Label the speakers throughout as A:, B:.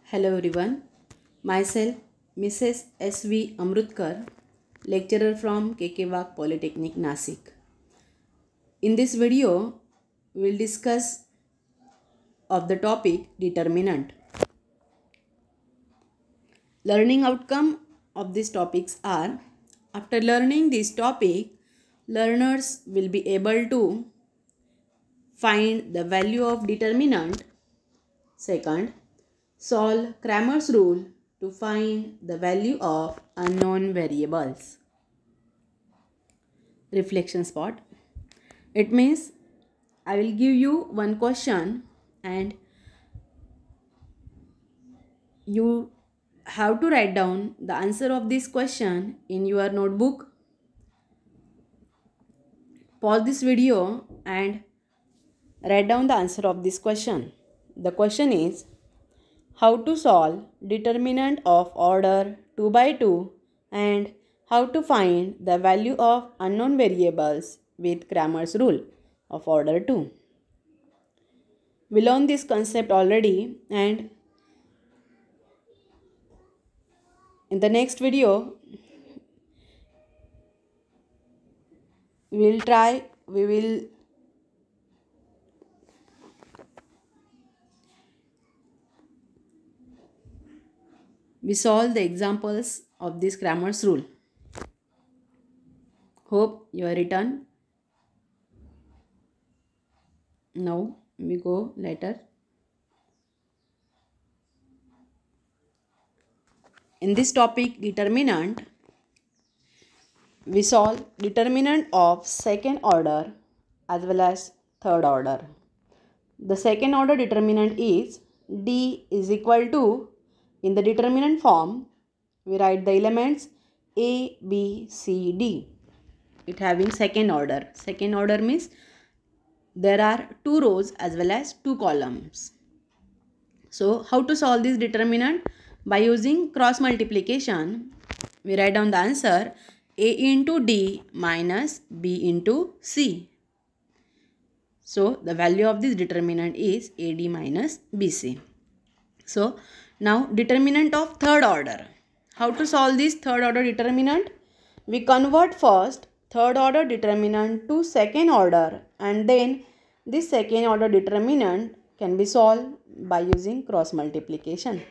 A: Hello everyone, myself Mrs. S.V. Amrutkar, lecturer from KK Wagh Polytechnic, Nasik. In this video, we will discuss of the topic determinant. Learning outcome of these topics are, after learning this topic, learners will be able to find the value of determinant. Second, solve Cramer's rule to find the value of unknown variables. Reflection spot. It means I will give you one question and you have to write down the answer of this question in your notebook. Pause this video and write down the answer of this question. The question is, how to solve determinant of order 2 by 2 and how to find the value of unknown variables with Cramer's rule of order 2. We learned this concept already, and in the next video we solve the examples of this Cramer's rule. Hope you are written. Now we go later. In this topic determinant, we solve determinant of second order as well as third order. The second order determinant is D is equal to, in the determinant form, we write the elements A, B, C, D. It having second order. Second order means there are 2 rows as well as 2 columns. So how to solve this determinant? By using cross multiplication, we write down the answer A into D minus B into C. So the value of this determinant is AD minus BC. So now determinant of third order. How to solve this third order determinant? We convert first third order determinant to second order, and then this second order determinant can be solved by using cross multiplication.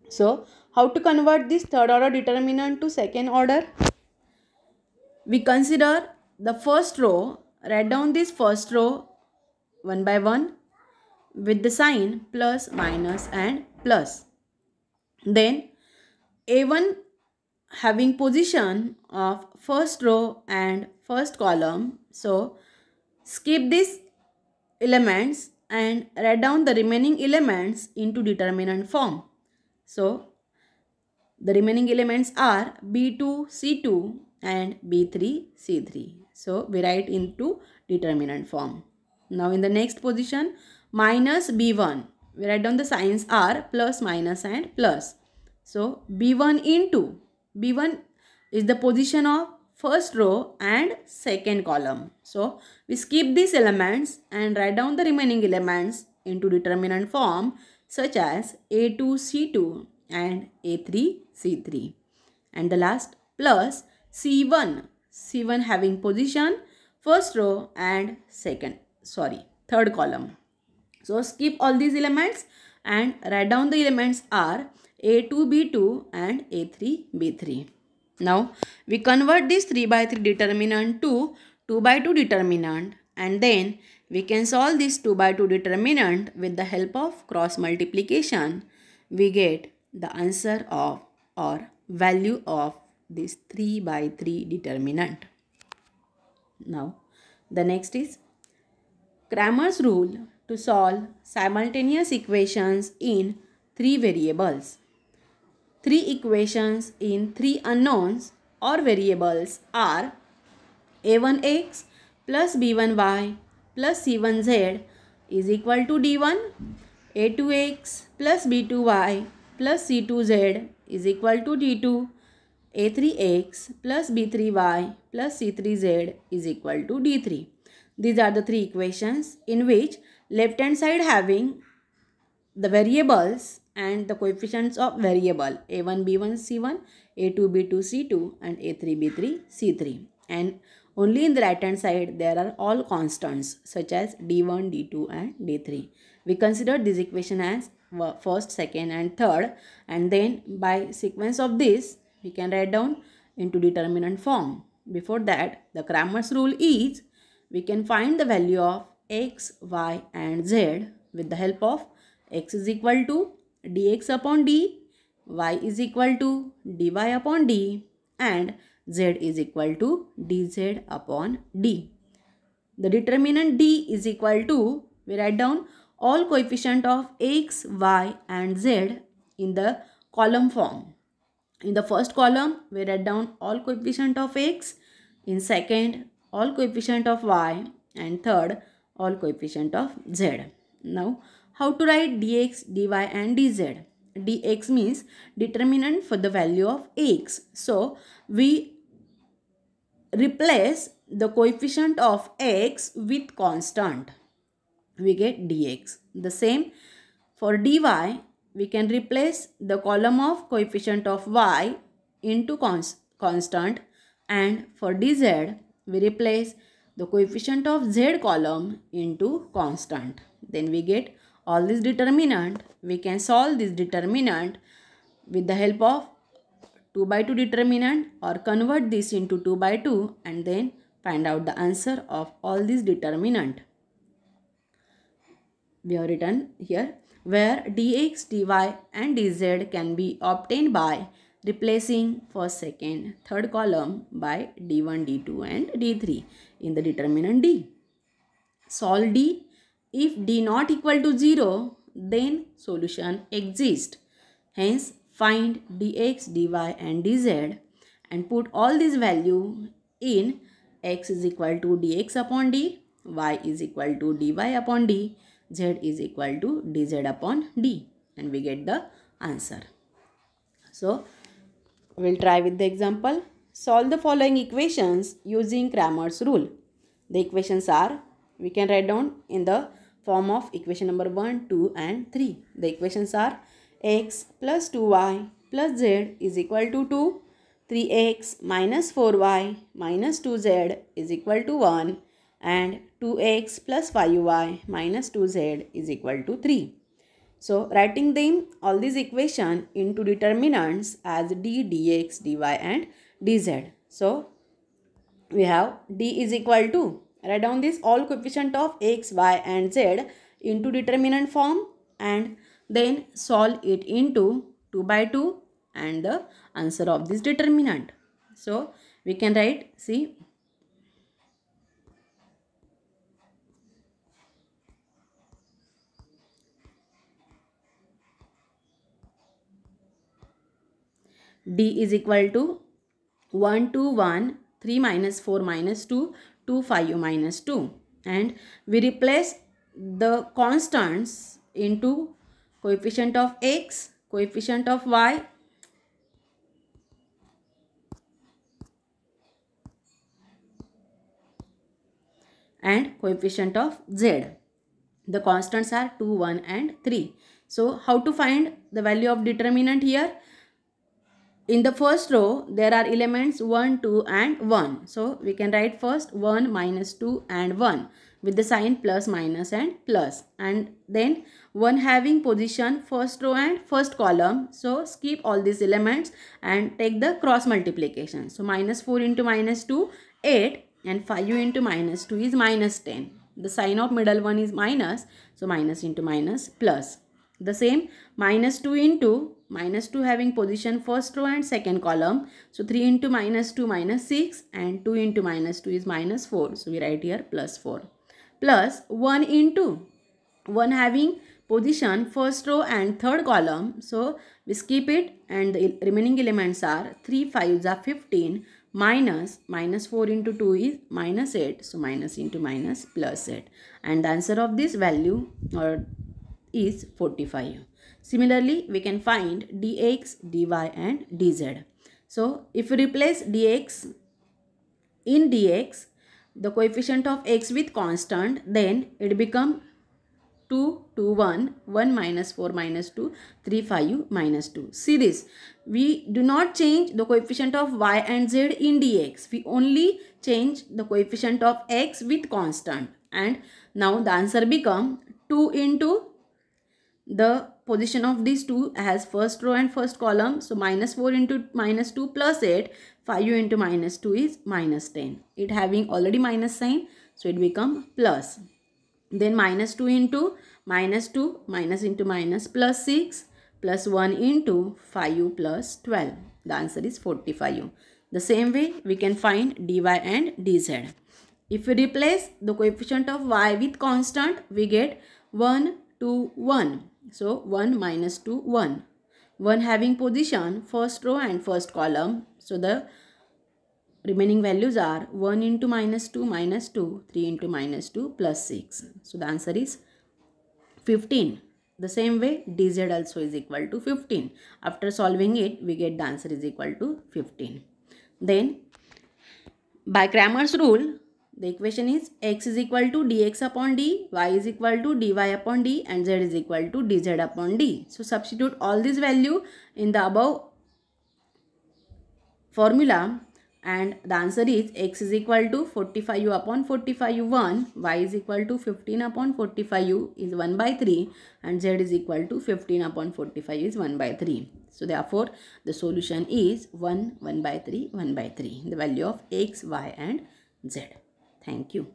A: So how to convert this third order determinant to second order? We consider the first row, write down this first row one by one with the sign plus, minus and plus. Then A1 having position of first row and first column. So skip these elements and write down the remaining elements into determinant form. So the remaining elements are B2, C2 and B3, C3. So we write into determinant form. Now in the next position, minus B1. We write down the signs are plus, minus and plus. So B1 into, B1 is the position of first row and second column. So we skip these elements and write down the remaining elements into determinant form, such as A2, C2 and A3, C3. And the last plus C1. C1 having position first row and third column. So skip all these elements and write down the elements are A2, B2 and A3, B3. Now we convert this 3 by 3 determinant to 2 by 2 determinant, and then we can solve this 2 by 2 determinant with the help of cross multiplication. We get the answer of or value of this 3 by 3 determinant. Now the next is Cramer's rule to solve simultaneous equations in 3 variables. 3 equations in 3 unknowns or variables are A1x plus B1y plus C1z is equal to D1, A2x plus B2y plus C2z is equal to D2, A3x plus B3y plus C3z is equal to D3. These are the 3 equations in which left hand side having the variables and the coefficients of variable a1, b1, c1, a2, b2, c2 and a3, b3, c3. And only in the right hand side there are all constants such as d1, d2 and d3. We consider this equation as first, second and third, and then by sequence of this we can write down into determinant form. Before that, the Cramer's rule is we can find the value of x, y and z with the help of x is equal to dx upon d, y is equal to dy upon d and z is equal to dz upon d. The determinant d is equal to, we write down all coefficient of x, y and z in the column form. In the first column, we write down all coefficient of x, in second, all coefficient of y and third, all coefficient of z. Now, how to write dx, dy and dz? Dx means determinant for the value of x. So, we replace the coefficient of x with constant. We get dx. The same for dy, we can replace the column of coefficient of y into constant, and for dz, we replace the coefficient of z column into constant. Then we get all this determinant. We can solve this determinant with the help of 2 by 2 determinant or convert this into 2 by 2 and then find out the answer of all these determinant. We have written here where dx, dy and dz can be obtained by replacing first, second, third column by d1, d2 and d3 in the determinant d. Solve d. If d not equal to 0, then solution exists. Hence, find dx, dy and dz and put all these value in x is equal to dx upon d, y is equal to dy upon d, z is equal to dz upon d, and we get the answer. So, we'll try with the example. Solve the following equations using Cramer's rule. The equations are, we can write down in the form of equation number 1, 2 and 3. The equations are x plus 2y plus z is equal to 2, 3x minus 4y minus 2z is equal to 1 and 2x plus 5y minus 2z is equal to 3. So, writing them all these equations into determinants as d, dx, dy and dz. So, we have d is equal to, write down this all coefficient of x, y and z into determinant form and then solve it into 2 by 2 and the answer of this determinant. So, we can write, see, d is equal to 1, 2, 1, 3 minus 4 minus 2, 2, 5 minus 2. And we replace the constants into coefficient of x, coefficient of y and coefficient of z. The constants are 2, 1 and 3. So, how to find the value of determinant here? In the first row, there are elements 1, 2 and 1. So, we can write first 1 minus 2 and 1 with the sign plus, minus and plus. And then 1 having position first row and first column. So, skip all these elements and take the cross multiplication. So, minus 4 into minus 2, 8 and 5 into minus 2 is minus 10. The sign of middle one is minus. So, minus into minus plus. The same minus 2 into minus 2 having position first row and second column. So, 3 into minus 2 minus 6 and 2 into minus 2 is minus 4. So, we write here plus 4. Plus 1 into 1 having position first row and third column. So, we skip it and the remaining elements are 3 5s are 15 minus 4 into 2 is minus 8. So, minus into minus plus 8. And the answer of this value is 45. Similarly, we can find dx, dy and dz. So, if we replace dx in dx, the coefficient of x with constant, then it become 2, 2, 1, 1 minus 4 minus 2, 3, 5 minus 2. See this, we do not change the coefficient of y and z in dx. We only change the coefficient of x with constant. And now the answer become 2 into the position of these two as first row and first column. So minus 4 into minus 2 plus 8, 5 into minus 2 is minus 10. It having already minus sign, so it become plus. Then minus 2 into minus 2, minus into minus, plus 6, plus 1 into 5 plus 12. The answer is 45. The same way we can find dy and dz. If we replace the coefficient of y with constant, we get 1, 2, 1. So 1 minus 2, 1. 1 having position first row and first column. So the remaining values are 1 into minus 2, 3 into minus 2 plus 6. So the answer is 15. The same way dz also is equal to 15. After solving it, we get the answer is equal to 15. Then by Cramer's rule, the equation is x is equal to dx upon d, y is equal to dy upon d, and z is equal to dz upon d. So substitute all this value in the above formula, and the answer is x is equal to 45 upon 45 1, y is equal to 15 upon 45 is 1 by 3, and z is equal to 15 upon 45 is 1 by 3. So therefore the solution is 1 by 3, 1 by 3, the value of x, y and z. Thank you.